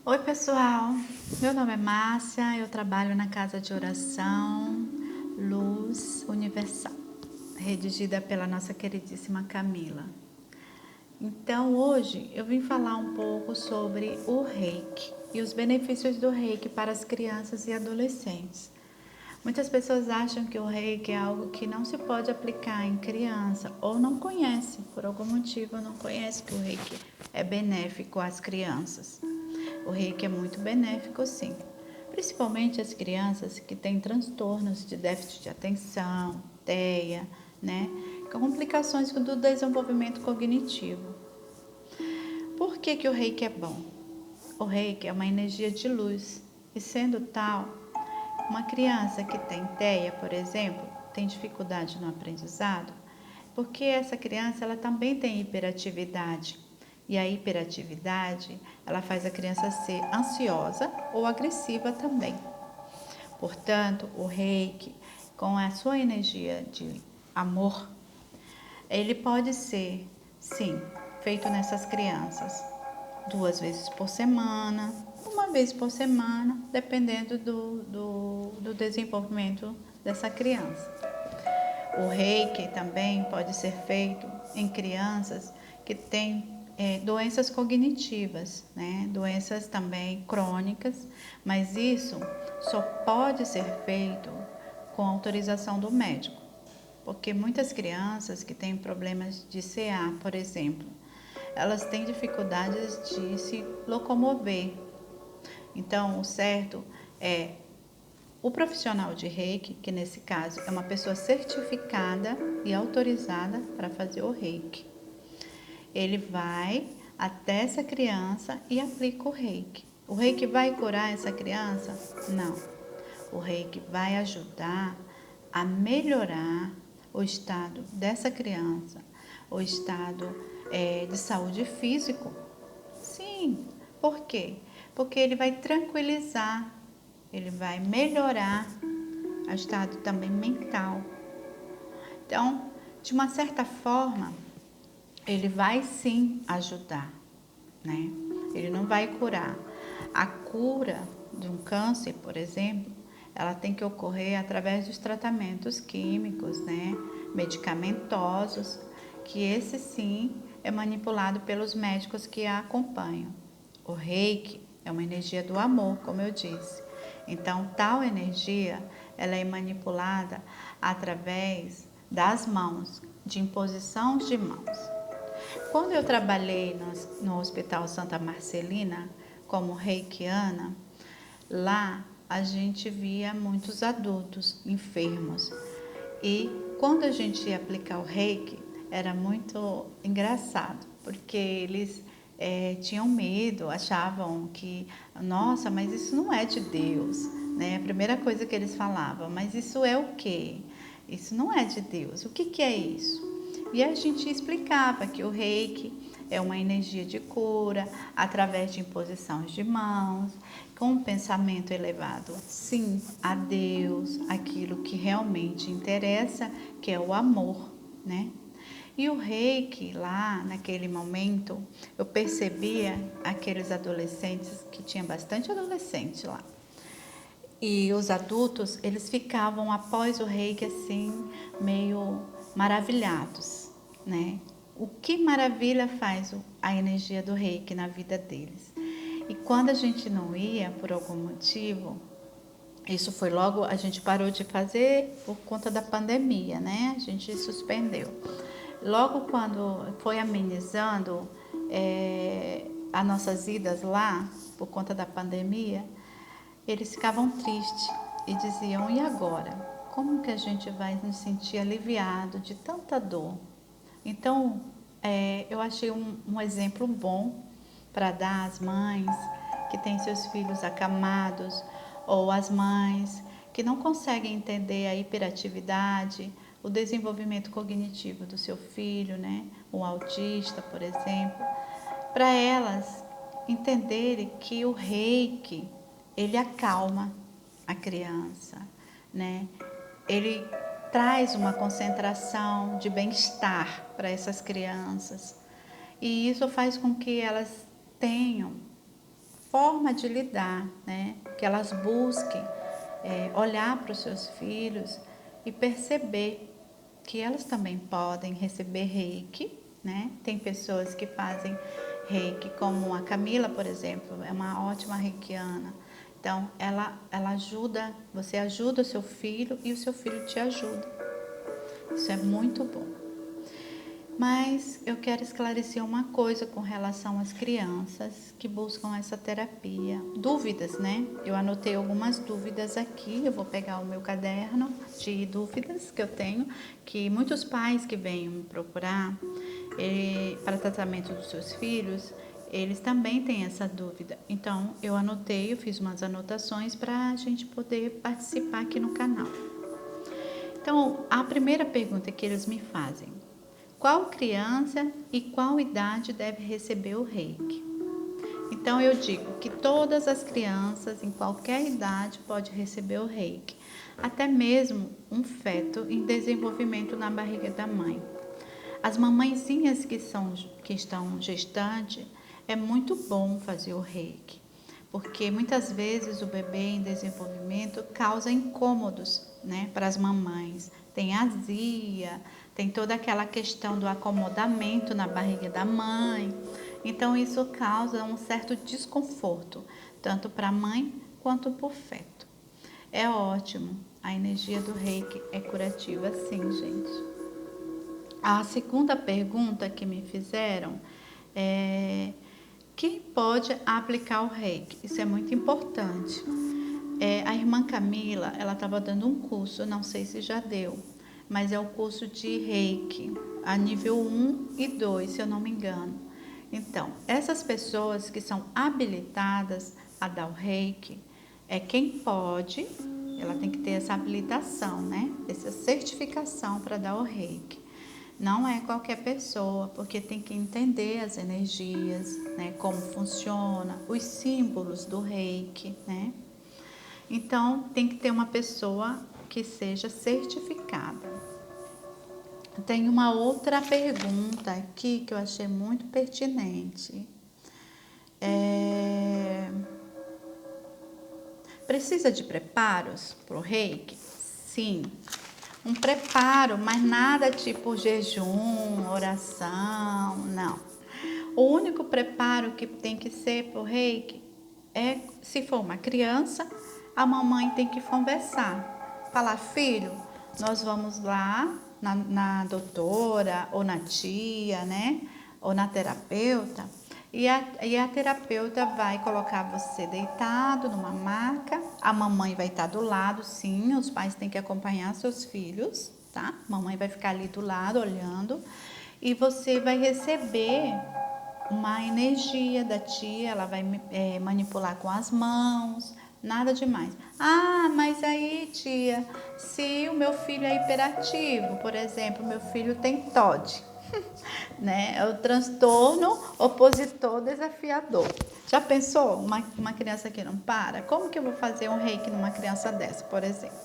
Oi, pessoal. Meu nome é Márcia, eu trabalho na Casa de Oração Luz Universal, redigida pela nossa queridíssima Camila. Então, hoje eu vim falar um pouco sobre o Reiki e os benefícios do Reiki para as crianças e adolescentes. Muitas pessoas acham que o Reiki é algo que não se pode aplicar em criança ou não conhece, por algum motivo não conhece que o Reiki é benéfico às crianças. O Reiki é muito benéfico, sim, principalmente as crianças que têm transtornos de déficit de atenção, TEA, né, com complicações do desenvolvimento cognitivo. Por que o Reiki é bom? O Reiki é uma energia de luz e, sendo tal, uma criança que tem TEA, por exemplo, tem dificuldade no aprendizado, porque essa criança ela também tem hiperatividade. E a hiperatividade, ela faz a criança ser ansiosa ou agressiva também. Portanto, o Reiki, com a sua energia de amor, ele pode ser, sim, feito nessas crianças 2 vezes por semana, 1 vez por semana, dependendo do desenvolvimento dessa criança. O Reiki também pode ser feito em crianças que têm doenças cognitivas, né? Doenças também crônicas, mas isso só pode ser feito com autorização do médico, porque muitas crianças que têm problemas de CA, por exemplo, elas têm dificuldades de se locomover. Então, o certo é o profissional de Reiki, que nesse caso é uma pessoa certificada e autorizada para fazer o Reiki. Ele vai até essa criança e aplica o Reiki. O Reiki vai curar essa criança? Não. O Reiki vai ajudar a melhorar o estado dessa criança, o estado de saúde físico. Sim. Por quê? Porque ele vai tranquilizar, ele vai melhorar o estado também mental. Então, de uma certa forma, ele vai sim ajudar, né? Ele não vai curar. A cura de um câncer, por exemplo, ela tem que ocorrer através dos tratamentos químicos, né? Medicamentosos, que esse sim é manipulado pelos médicos que a acompanham. O Reiki é uma energia do amor, como eu disse. Então, tal energia, ela é manipulada através das mãos, de imposição de mãos. Quando eu trabalhei no Hospital Santa Marcelina como reikiana, lá a gente via muitos adultos enfermos. E quando a gente ia aplicar o reiki, era muito engraçado, porque eles tinham medo, achavam que, nossa, mas isso não é de Deus, né? A primeira coisa que eles falavam, mas isso é o quê? Isso não é de Deus. O que é isso? E a gente explicava que o reiki é uma energia de cura através de imposições de mãos, com um pensamento elevado, sim, a Deus, aquilo que realmente interessa, que é o amor, né? E o reiki, lá naquele momento, eu percebia aqueles adolescentes, que tinha bastante adolescente lá, e os adultos, eles ficavam após o reiki assim, meio maravilhados, né? O que maravilha faz a energia do reiki na vida deles. E quando a gente não ia, por algum motivo, isso foi logo, a gente parou de fazer por conta da pandemia, né? A gente suspendeu. Logo quando foi amenizando as nossas idas lá, por conta da pandemia, eles ficavam tristes e diziam: e agora? Como que a gente vai nos sentir aliviado de tanta dor? Então, eu achei um exemplo bom para dar às mães que têm seus filhos acamados ou às mães que não conseguem entender a hiperatividade, o desenvolvimento cognitivo do seu filho, né? O autista, por exemplo, para elas entenderem que o reiki, ele acalma a criança, né? Ele traz uma concentração de bem-estar para essas crianças. E isso faz com que elas tenham forma de lidar, né? Que elas busquem olhar para os seus filhos e perceber que elas também podem receber reiki, né? Tem pessoas que fazem reiki, como a Camila, por exemplo, é uma ótima reikiana. Então, ela ajuda, você ajuda o seu filho e o seu filho te ajuda. Isso é muito bom. Mas eu quero esclarecer uma coisa com relação às crianças que buscam essa terapia. Dúvidas, né? Eu anotei algumas dúvidas aqui, eu vou pegar o meu caderno de dúvidas que eu tenho, que muitos pais que vêm me procurar para tratamento dos seus filhos, eles também têm essa dúvida. Então, eu anotei, eu fiz umas anotações para a gente poder participar aqui no canal. Então, a primeira pergunta que eles me fazem: qual criança e qual idade deve receber o reiki? Então eu digo que todas as crianças em qualquer idade podem receber o reiki, até mesmo um feto em desenvolvimento na barriga da mãe. As mamãezinhas que estão gestantes, é muito bom fazer o reiki, porque muitas vezes o bebê em desenvolvimento causa incômodos, né, para as mamães. Tem azia, tem toda aquela questão do acomodamento na barriga da mãe. Então isso causa um certo desconforto, tanto para a mãe quanto para o feto. É ótimo, a energia do reiki é curativa sim, gente. A segunda pergunta que me fizeram é: quem pode aplicar o reiki? Isso é muito importante. A irmã Camila, ela estava dando um curso, não sei se já deu, mas é o curso de reiki, a nível 1 e 2, se eu não me engano. Então, essas pessoas que são habilitadas a dar o reiki, quem pode, ela tem que ter essa habilitação, né? Essa certificação para dar o reiki. Não é qualquer pessoa, porque tem que entender as energias, né? Como funciona, os símbolos do reiki, né? Então, tem que ter uma pessoa que seja certificada. Tem uma outra pergunta aqui que eu achei muito pertinente. Precisa de preparos para o reiki? Sim, um preparo, mas nada tipo jejum, oração, não. O único preparo que tem que ser para o reiki é, se for uma criança, a mamãe tem que conversar. Falar: filho, nós vamos lá na doutora ou na tia, né? Ou na terapeuta. E a terapeuta vai colocar você deitado numa maca. A mamãe vai estar do lado, sim. Os pais têm que acompanhar seus filhos, tá? A mamãe vai ficar ali do lado, olhando. E você vai receber uma energia da tia, ela vai manipular com as mãos, nada demais. Ah, mas aí, tia, se o meu filho é hiperativo, por exemplo, meu filho tem TOD, né? É o transtorno opositor desafiador. Já pensou uma criança que não para? Como que eu vou fazer um reiki numa criança dessa, por exemplo?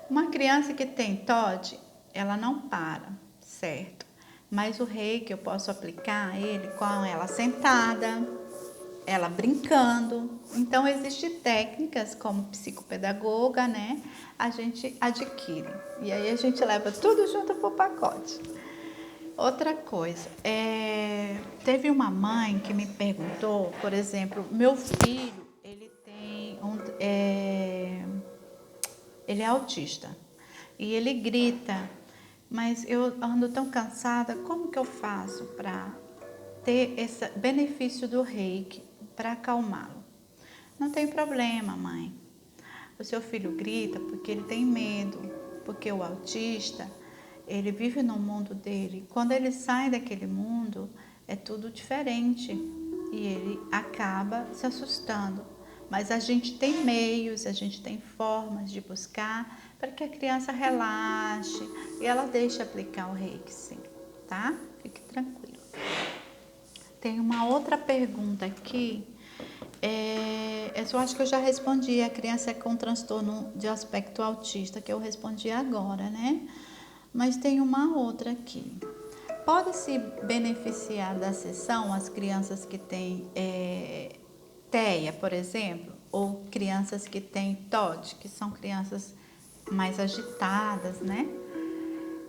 Uma criança que tem TOD, ela não para, certo? Mas o reiki eu posso aplicar ele com ela sentada, ela brincando. Então, existem técnicas como psicopedagoga, né? A gente adquire. E aí a gente leva tudo junto pro pacote. Outra coisa, teve uma mãe que me perguntou, por exemplo, meu filho, ele é autista e ele grita, mas eu ando tão cansada, como que eu faço para ter esse benefício do reiki para acalmá-lo? Não tem problema, mãe. O seu filho grita porque ele tem medo, porque o autista, ele vive no mundo dele. Quando ele sai daquele mundo, é tudo diferente e ele acaba se assustando. Mas a gente tem meios, a gente tem formas de buscar para que a criança relaxe e ela deixe aplicar o reiki, sim, tá? Fique tranquilo. Tem uma outra pergunta aqui. Eu acho que eu já respondi. A criança é com transtorno de aspecto autista, que eu respondi agora, né? Mas tem uma outra aqui. Pode se beneficiar da sessão as crianças que têm TEA, por exemplo, ou crianças que têm TOD, que são crianças mais agitadas, né?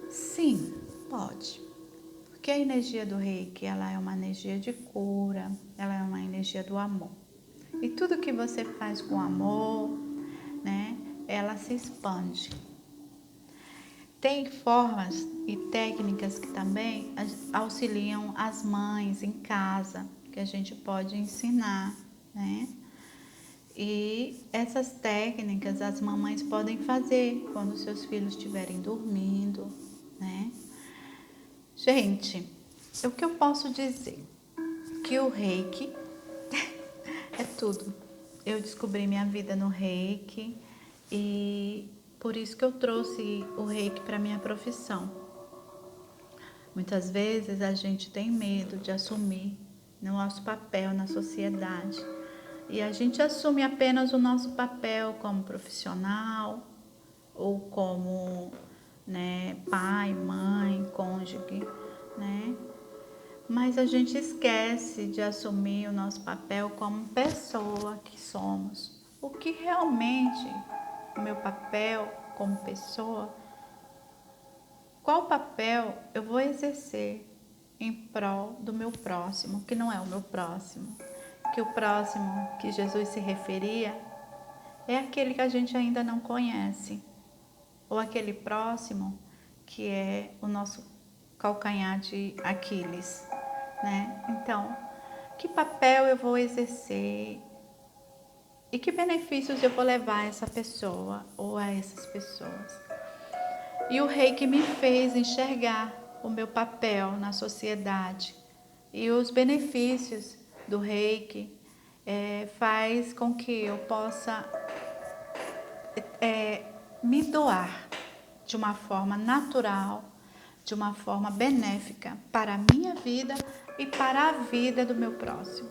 Sim, pode. Porque a energia do Reiki, ela é uma energia de cura, ela é uma energia do amor. E tudo que você faz com amor, né, ela se expande. Tem formas e técnicas que também auxiliam as mães em casa, que a gente pode ensinar, né? E essas técnicas as mamães podem fazer quando seus filhos estiverem dormindo, né? Gente, o que eu posso dizer? Que o Reiki é tudo. Eu descobri minha vida no Reiki e por isso que eu trouxe o Reiki para minha profissão. Muitas vezes a gente tem medo de assumir o nosso papel na sociedade e a gente assume apenas o nosso papel como profissional ou como, né, pai, mãe, cônjuge, né? Mas a gente esquece de assumir o nosso papel como pessoa que somos. O que realmente o meu papel como pessoa, qual papel eu vou exercer em prol do meu próximo, que não é o meu próximo, que o próximo que Jesus se referia é aquele que a gente ainda não conhece, ou aquele próximo que é o nosso calcanhar de Aquiles, né? Então, que papel eu vou exercer e que benefícios eu vou levar a essa pessoa ou a essas pessoas? E o Reiki me fez enxergar o meu papel na sociedade e os benefícios do Reiki faz com que eu possa me doar de uma forma natural, de uma forma benéfica para a minha vida e para a vida do meu próximo.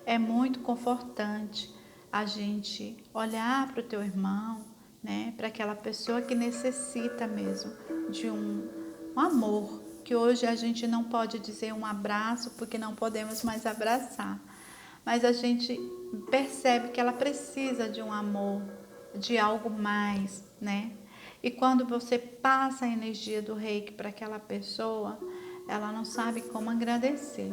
É muito confortante a gente olhar para o teu irmão, né, para aquela pessoa que necessita mesmo de um amor, que hoje a gente não pode dizer um abraço porque não podemos mais abraçar, mas a gente percebe que ela precisa de um amor, de algo mais, né? E quando você passa a energia do Reiki para aquela pessoa, ela não sabe como agradecer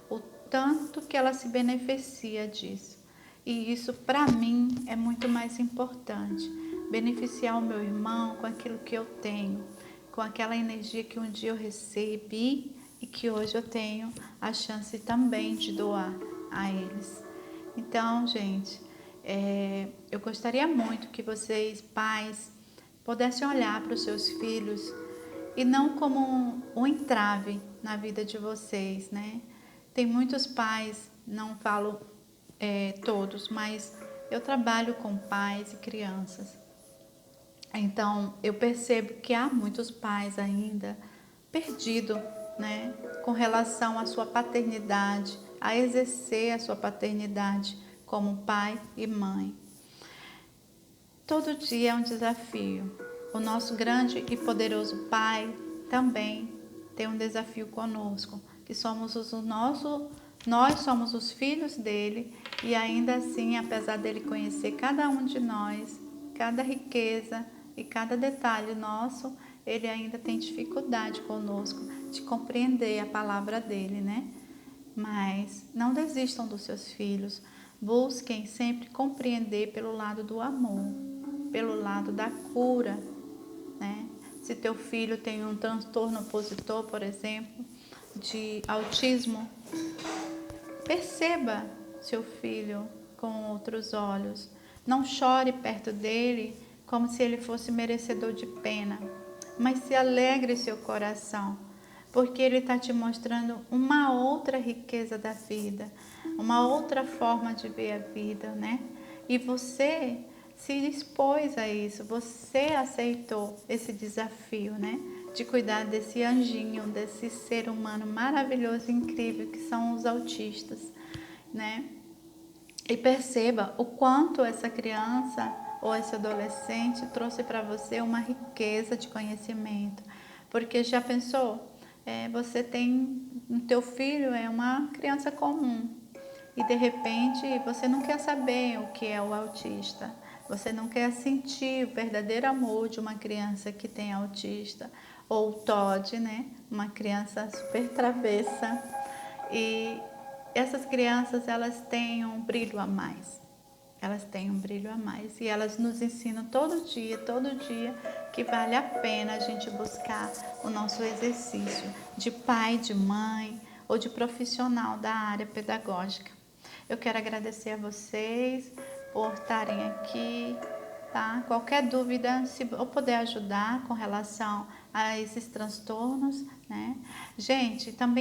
o tanto que ela se beneficia disso. E isso para mim é muito mais importante, beneficiar o meu irmão com aquilo que eu tenho, com aquela energia que um dia eu recebi e que hoje eu tenho a chance também de doar a eles. Então, gente, eu gostaria muito que vocês, pais, pudessem olhar para os seus filhos e não como um entrave na vida de vocês, né? Tem muitos pais, não falo todos, mas eu trabalho com pais e crianças. Então, eu percebo que há muitos pais ainda perdidos, né, com relação à sua paternidade, a exercer a sua paternidade como pai e mãe. Todo dia é um desafio. O nosso grande e poderoso Pai também tem um desafio conosco, que nós somos os filhos dele e ainda assim, apesar dele conhecer cada um de nós, cada riqueza e cada detalhe nosso, ele ainda tem dificuldade conosco de compreender a palavra dele, né? Mas não desistam dos seus filhos, busquem sempre compreender pelo lado do amor, pelo lado da cura, né? Se teu filho tem um transtorno opositor, por exemplo, de autismo, perceba seu filho com outros olhos. Não chore perto dele como se ele fosse merecedor de pena, mas se alegre seu coração, porque ele está te mostrando uma outra riqueza da vida, uma outra forma de ver a vida, né? E você se dispôs a isso, você aceitou esse desafio, né? De cuidar desse anjinho, desse ser humano maravilhoso e incrível que são os autistas, né? E perceba o quanto essa criança ou esse adolescente trouxe para você uma riqueza de conhecimento. Porque já pensou? Você tem, o teu filho é uma criança comum e de repente você não quer saber o que é o autista, você não quer sentir o verdadeiro amor de uma criança que tem autista, ou o TOD, né? Uma criança super travessa. E essas crianças, elas têm um brilho a mais. Elas têm um brilho a mais e elas nos ensinam todo dia, que vale a pena a gente buscar o nosso exercício de pai, de mãe ou de profissional da área pedagógica. Eu quero agradecer a vocês por estarem aqui, tá? Qualquer dúvida, se eu puder ajudar com relação a esses transtornos, né? Gente, também